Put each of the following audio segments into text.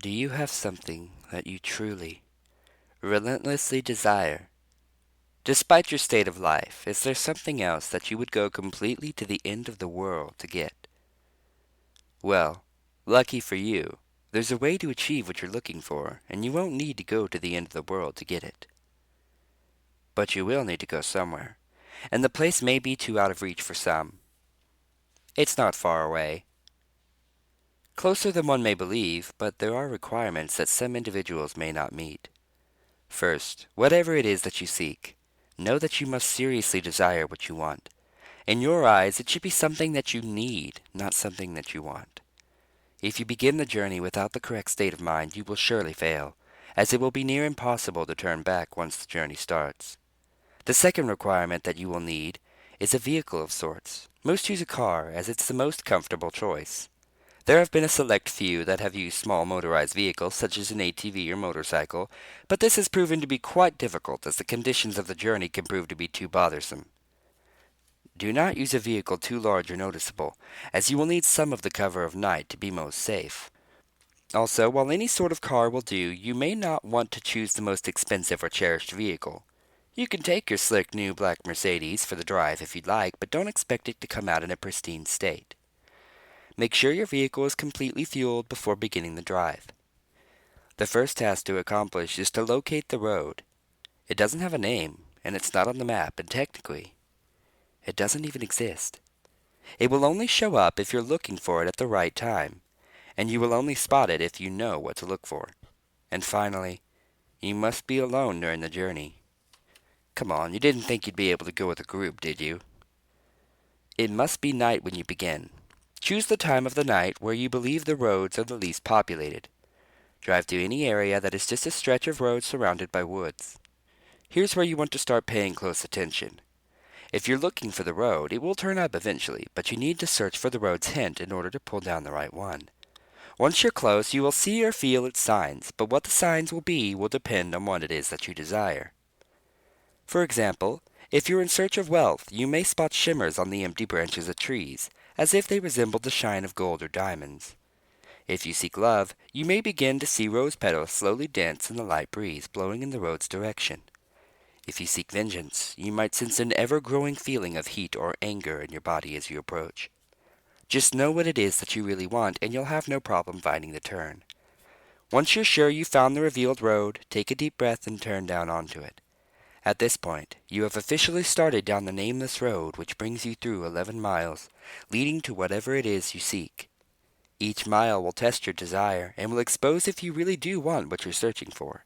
Do you have something that you truly, relentlessly desire? Despite your state of life, is there something else that you would go completely to the end of the world to get? Well, lucky for you, there's a way to achieve what you're looking for, and you won't need to go to the end of the world to get it. But you will need to go somewhere, and the place may be too out of reach for some. It's not far away. Closer than one may believe, but there are requirements that some individuals may not meet. First, whatever it is that you seek, know that you must seriously desire what you want. In your eyes, it should be something that you need, not something that you want. If you begin the journey without the correct state of mind, you will surely fail, as it will be near impossible to turn back once the journey starts. The second requirement that you will need is a vehicle of sorts. Most use a car, as it's the most comfortable choice. There have been a select few that have used small motorized vehicles such as an ATV or motorcycle, but this has proven to be quite difficult as the conditions of the journey can prove to be too bothersome. Do not use a vehicle too large or noticeable, as you will need some of the cover of night to be most safe. Also, while any sort of car will do, you may not want to choose the most expensive or cherished vehicle. You can take your slick new black Mercedes for the drive if you'd like, but don't expect it to come out in a pristine state. Make sure your vehicle is completely fueled before beginning the drive. The first task to accomplish is to locate the road. It doesn't have a name, and it's not on the map, and technically, it doesn't even exist. It will only show up if you're looking for it at the right time, and you will only spot it if you know what to look for. And finally, you must be alone during the journey. Come on, you didn't think you'd be able to go with a group, did you? It must be night when you begin. Choose the time of the night where you believe the roads are the least populated. Drive to any area that is just a stretch of road surrounded by woods. Here's where you want to start paying close attention. If you're looking for the road, it will turn up eventually, but you need to search for the road's hint in order to pull down the right one. Once you're close, you will see or feel its signs, but what the signs will be will depend on what it is that you desire. For example, if you're in search of wealth, you may spot shimmers on the empty branches of trees, as if they resembled the shine of gold or diamonds. If you seek love, you may begin to see rose petals slowly dance in the light breeze blowing in the road's direction. If you seek vengeance, you might sense an ever-growing feeling of heat or anger in your body as you approach. Just know what it is that you really want, and you'll have no problem finding the turn. Once you're sure you found the revealed road, take a deep breath and turn down onto it. At this point, you have officially started down the nameless road which brings you through 11 miles, leading to whatever it is you seek. Each mile will test your desire and will expose if you really do want what you're searching for.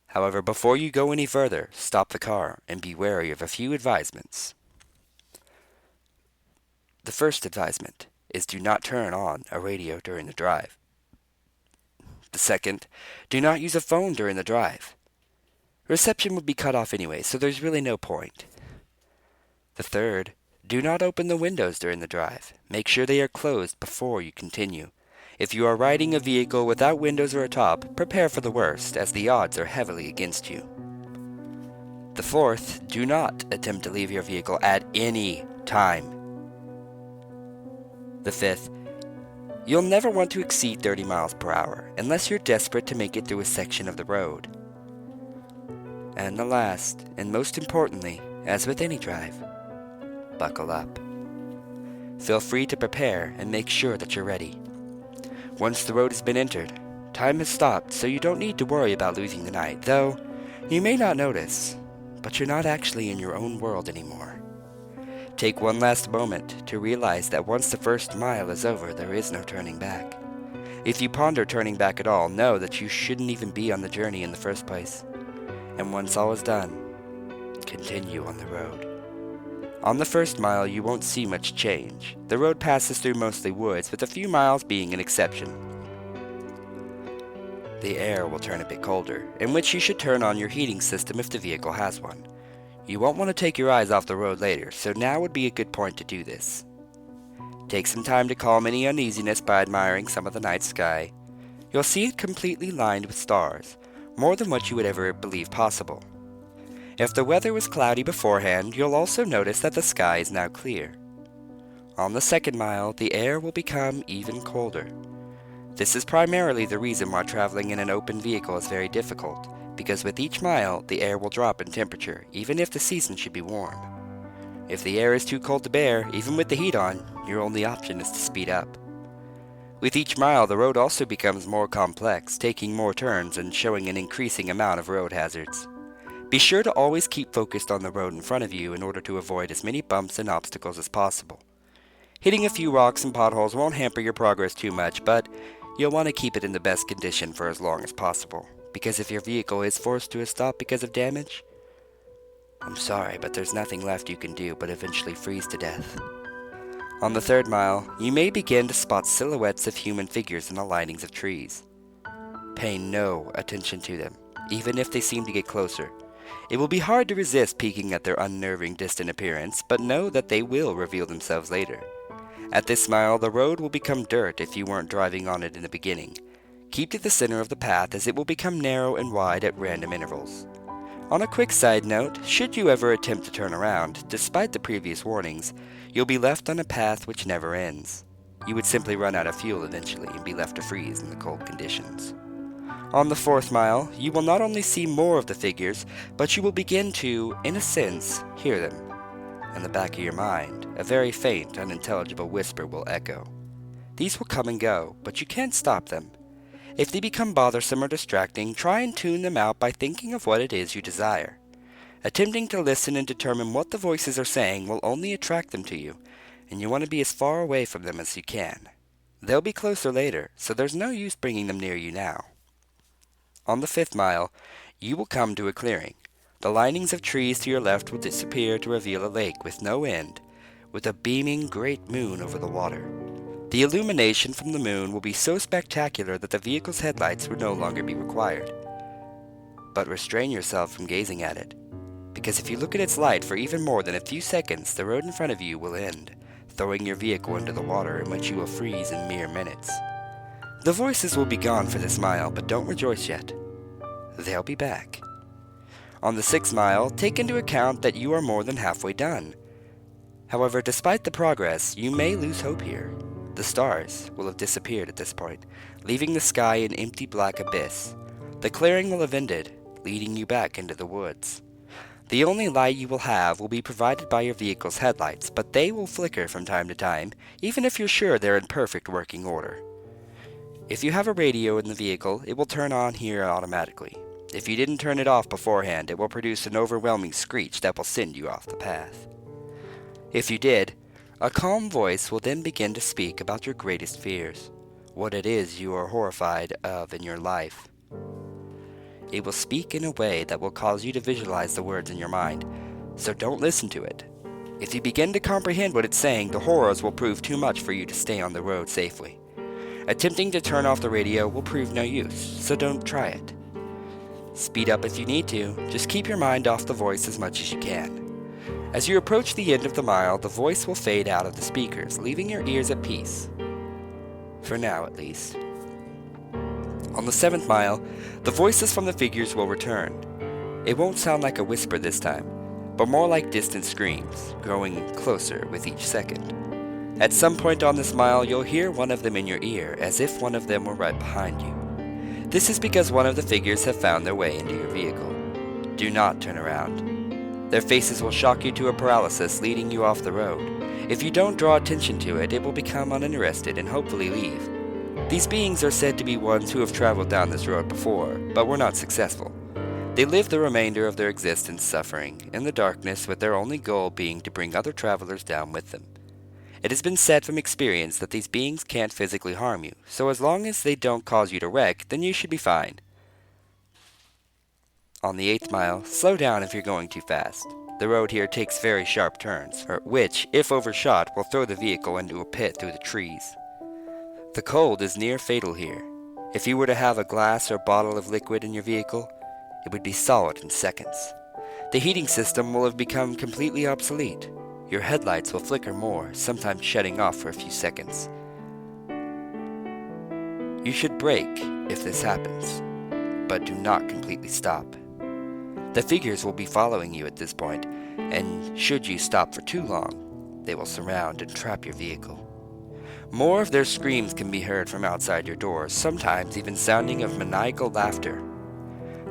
However, before you go any further, stop the car and be wary of a few advisements. The first advisement is do not turn on a radio during the drive. The second, do not use a phone during the drive. Reception would be cut off anyway, so there's really no point. The third, do not open the windows during the drive. Make sure they are closed before you continue. If you are riding a vehicle without windows or a top, prepare for the worst, as the odds are heavily against you. The fourth, do not attempt to leave your vehicle at any time. The fifth, you'll never want to exceed 30 miles per hour, unless you're desperate to make it through a section of the road. And the last, and most importantly, as with any drive, buckle up. Feel free to prepare and make sure that you're ready. Once the road has been entered, time has stopped, so you don't need to worry about losing the night, though you may not notice, but you're not actually in your own world anymore. Take one last moment to realize that once the first mile is over, there is no turning back. If you ponder turning back at all, know that you shouldn't even be on the journey in the first place. And once all is done, continue on the road. On the first mile, you won't see much change. The road passes through mostly woods, with a few miles being an exception. The air will turn a bit colder, in which you should turn on your heating system if the vehicle has one. You won't want to take your eyes off the road later, so now would be a good point to do this. Take some time to calm any uneasiness by admiring some of the night sky. You'll see it completely lined with stars, more than what you would ever believe possible. If the weather was cloudy beforehand, you'll also notice that the sky is now clear. On the second mile, the air will become even colder. This is primarily the reason why traveling in an open vehicle is very difficult, because with each mile, the air will drop in temperature, even if the season should be warm. If the air is too cold to bear, even with the heat on, your only option is to speed up. With each mile, the road also becomes more complex, taking more turns and showing an increasing amount of road hazards. Be sure to always keep focused on the road in front of you in order to avoid as many bumps and obstacles as possible. Hitting a few rocks and potholes won't hamper your progress too much, but you'll want to keep it in the best condition for as long as possible, because if your vehicle is forced to a stop because of damage, I'm sorry, but there's nothing left you can do but eventually freeze to death. On the 3rd mile, you may begin to spot silhouettes of human figures in the linings of trees. Pay no attention to them, even if they seem to get closer. It will be hard to resist peeking at their unnerving distant appearance, but know that they will reveal themselves later. At this mile, the road will become dirt if you weren't driving on it in the beginning. Keep to the center of the path as it will become narrow and wide at random intervals. On a quick side note, should you ever attempt to turn around, despite the previous warnings, you'll be left on a path which never ends. You would simply run out of fuel eventually and be left to freeze in the cold conditions. On the 4th mile, you will not only see more of the figures, but you will begin to, in a sense, hear them. In the back of your mind, a very faint, unintelligible whisper will echo. These will come and go, but you can't stop them. If they become bothersome or distracting, try and tune them out by thinking of what it is you desire. Attempting to listen and determine what the voices are saying will only attract them to you, and you want to be as far away from them as you can. They'll be closer later, so there's no use bringing them near you now. On the 5th mile, you will come to a clearing. The linings of trees to your left will disappear to reveal a lake with no end, with a beaming great moon over the water. The illumination from the moon will be so spectacular that the vehicle's headlights will no longer be required. But restrain yourself from gazing at it, because if you look at its light for even more than a few seconds, the road in front of you will end, throwing your vehicle into the water in which you will freeze in mere minutes. The voices will be gone for this mile, but don't rejoice yet. They'll be back. On the 6th mile, take into account that you are more than halfway done. However, despite the progress, you may lose hope here. The stars will have disappeared at this point, leaving the sky an empty black abyss. The clearing will have ended, leading you back into the woods. The only light you will have will be provided by your vehicle's headlights, but they will flicker from time to time, even if you're sure they're in perfect working order. If you have a radio in the vehicle, it will turn on here automatically. If you didn't turn it off beforehand, it will produce an overwhelming screech that will send you off the path. If you did, a calm voice will then begin to speak about your greatest fears, what it is you are horrified of in your life. It will speak in a way that will cause you to visualize the words in your mind, so don't listen to it. If you begin to comprehend what it's saying, the horrors will prove too much for you to stay on the road safely. Attempting to turn off the radio will prove no use, so don't try it. Speed up if you need to, just keep your mind off the voice as much as you can. As you approach the end of the mile, the voice will fade out of the speakers, leaving your ears at peace. For now, at least. On the 7th mile, the voices from the figures will return. It won't sound like a whisper this time, but more like distant screams, growing closer with each second. At some point on this mile, you'll hear one of them in your ear, as if one of them were right behind you. This is because one of the figures have found their way into your vehicle. Do not turn around. Their faces will shock you to a paralysis, leading you off the road. If you don't draw attention to it, it will become uninterested and hopefully leave. These beings are said to be ones who have traveled down this road before, but were not successful. They live the remainder of their existence suffering in the darkness, with their only goal being to bring other travelers down with them. It has been said from experience that these beings can't physically harm you, so as long as they don't cause you to wreck, then you should be fine. On the 8th mile, slow down if you're going too fast. The road here takes very sharp turns, which, if overshot, will throw the vehicle into a pit through the trees. The cold is near fatal here. If you were to have a glass or bottle of liquid in your vehicle, it would be solid in seconds. The heating system will have become completely obsolete. Your headlights will flicker more, sometimes shutting off for a few seconds. You should brake if this happens, but do not completely stop. The figures will be following you at this point, and should you stop for too long, they will surround and trap your vehicle. More of their screams can be heard from outside your door, sometimes even sounding of maniacal laughter.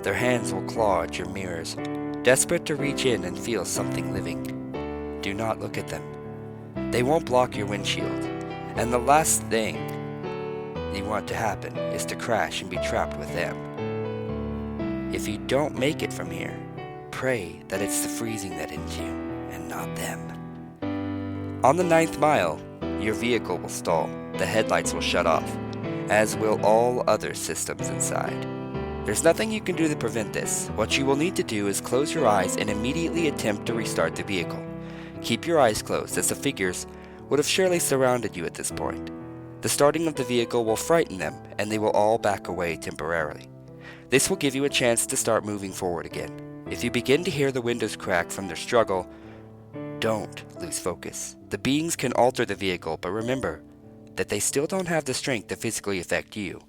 Their hands will claw at your mirrors, desperate to reach in and feel something living. Do not look at them. They won't block your windshield, and the last thing you want to happen is to crash and be trapped with them. If you don't make it from here, pray that it's the freezing that ends you, and not them. On the 9th mile, your vehicle will stall, the headlights will shut off, as will all other systems inside. There's nothing you can do to prevent this. What you will need to do is close your eyes and immediately attempt to restart the vehicle. Keep your eyes closed, as the figures would have surely surrounded you at this point. The starting of the vehicle will frighten them, and they will all back away temporarily. This will give you a chance to start moving forward again. If you begin to hear the windows crack from their struggle, don't lose focus. The beings can alter the vehicle, but remember that they still don't have the strength to physically affect you.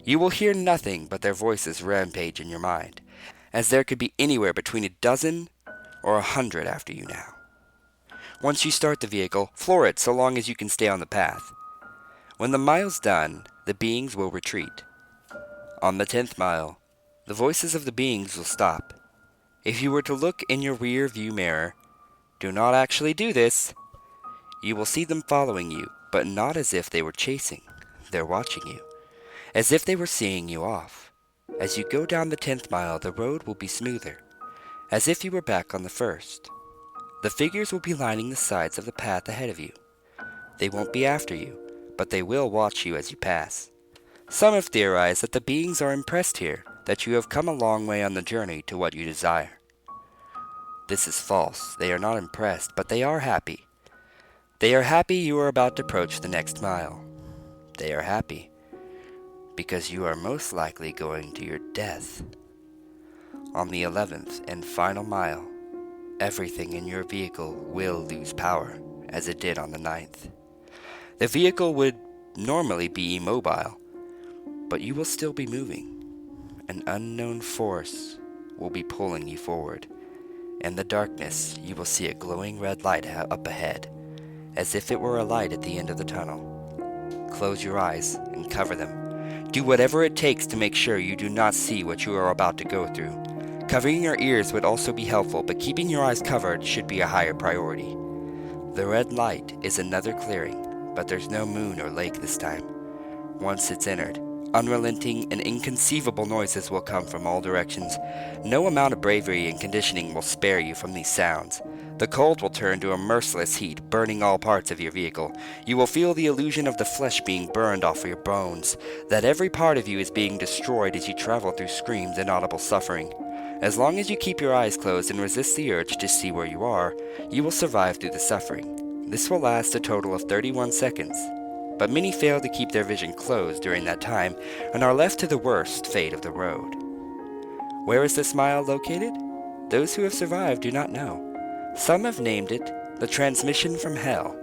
You will hear nothing but their voices rampage in your mind, as there could be anywhere between a dozen or 100 after you now. Once you start the vehicle, floor it so long as you can stay on the path. When the mile's done, the beings will retreat. On the 10th mile, the voices of the beings will stop. If you were to look in your rear view mirror, do not actually do this. You will see them following you, but not as if they were chasing. They're watching you, as if they were seeing you off. As you go down the 10th mile, the road will be smoother, as if you were back on the first. The figures will be lining the sides of the path ahead of you. They won't be after you, but they will watch you as you pass. Some have theorized that the beings are impressed here, that you have come a long way on the journey to what you desire. This is false. They are not impressed, but they are happy. They are happy you are about to approach the next mile. They are happy because you are most likely going to your death. On the 11th and final mile, everything in your vehicle will lose power, as it did on the 9th. The vehicle would normally be immobile, but you will still be moving. An unknown force will be pulling you forward. In the darkness, you will see a glowing red light up ahead, as if it were a light at the end of the tunnel. Close your eyes and cover them. Do whatever it takes to make sure you do not see what you are about to go through. Covering your ears would also be helpful, but keeping your eyes covered should be a higher priority. The red light is another clearing, but there's no moon or lake this time. Once it's entered, unrelenting and inconceivable noises will come from all directions. No amount of bravery and conditioning will spare you from these sounds. The cold will turn to a merciless heat, burning all parts of your vehicle. You will feel the illusion of the flesh being burned off of your bones, that every part of you is being destroyed as you travel through screams and audible suffering. As long as you keep your eyes closed and resist the urge to see where you are, you will survive through the suffering. This will last a total of 31 seconds. But many fail to keep their vision closed during that time and are left to the worst fate of the road. Where is this mile located? Those who have survived do not know. Some have named it the transmission from hell,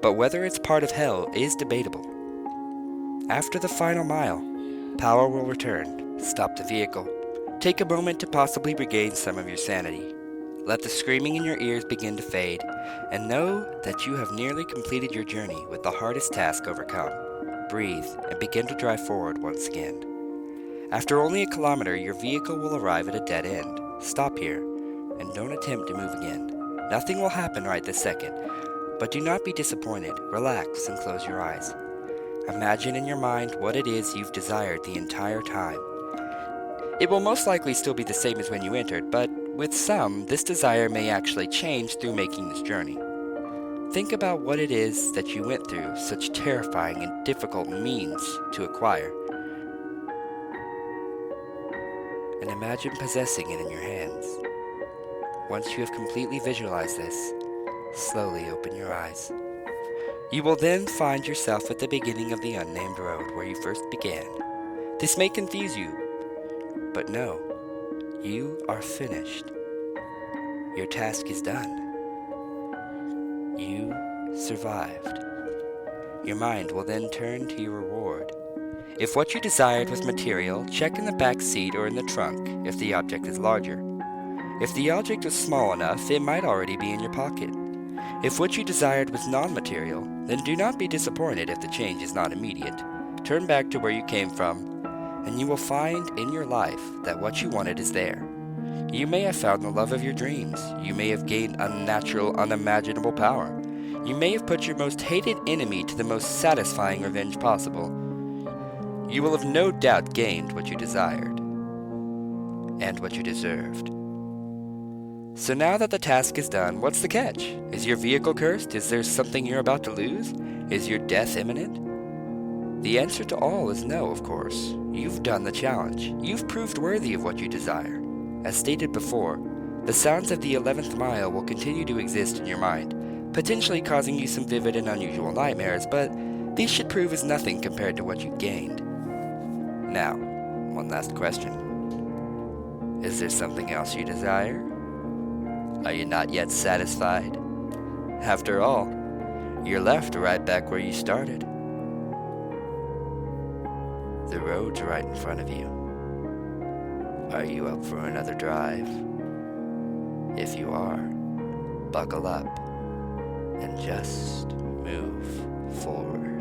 but whether it's part of hell is debatable. After the final mile, power will return. Stop the vehicle. Take a moment to possibly regain some of your sanity. Let the screaming in your ears begin to fade, and know that you have nearly completed your journey with the hardest task overcome. Breathe and begin to drive forward once again. After only a kilometer, your vehicle will arrive at a dead end. Stop here, and don't attempt to move again. Nothing will happen right this second, but do not be disappointed. Relax and close your eyes. Imagine in your mind what it is you've desired the entire time. It will most likely still be the same as when you entered, but with some, this desire may actually change through making this journey. Think about what it is that you went through such terrifying and difficult means to acquire, and imagine possessing it in your hands. Once you have completely visualized this, slowly open your eyes. You will then find yourself at the beginning of the unnamed road where you first began. This may confuse you, but no, you are finished. Your task is done. You survived. Your mind will then turn to your reward. If what you desired was material, check in the back seat or in the trunk if the object is larger. If the object was small enough, it might already be in your pocket. If what you desired was non-material, then do not be disappointed if the change is not immediate. Turn back to where you came from, and you will find in your life that what you wanted is there. You may have found the love of your dreams. You may have gained unnatural, unimaginable power. You may have put your most hated enemy to the most satisfying revenge possible. You will have no doubt gained what you desired, and what you deserved. So now that the task is done, what's the catch? Is your vehicle cursed? Is there something you're about to lose? Is your death imminent? The answer to all is no, of course. You've done the challenge. You've proved worthy of what you desire. As stated before, the sounds of the 11th mile will continue to exist in your mind, potentially causing you some vivid and unusual nightmares, but these should prove as nothing compared to what you gained. Now, one last question. Is there something else you desire? Are you not yet satisfied? After all, you're left right back where you started. The road's right in front of you. Are you up for another drive? If you are, buckle up and just move forward.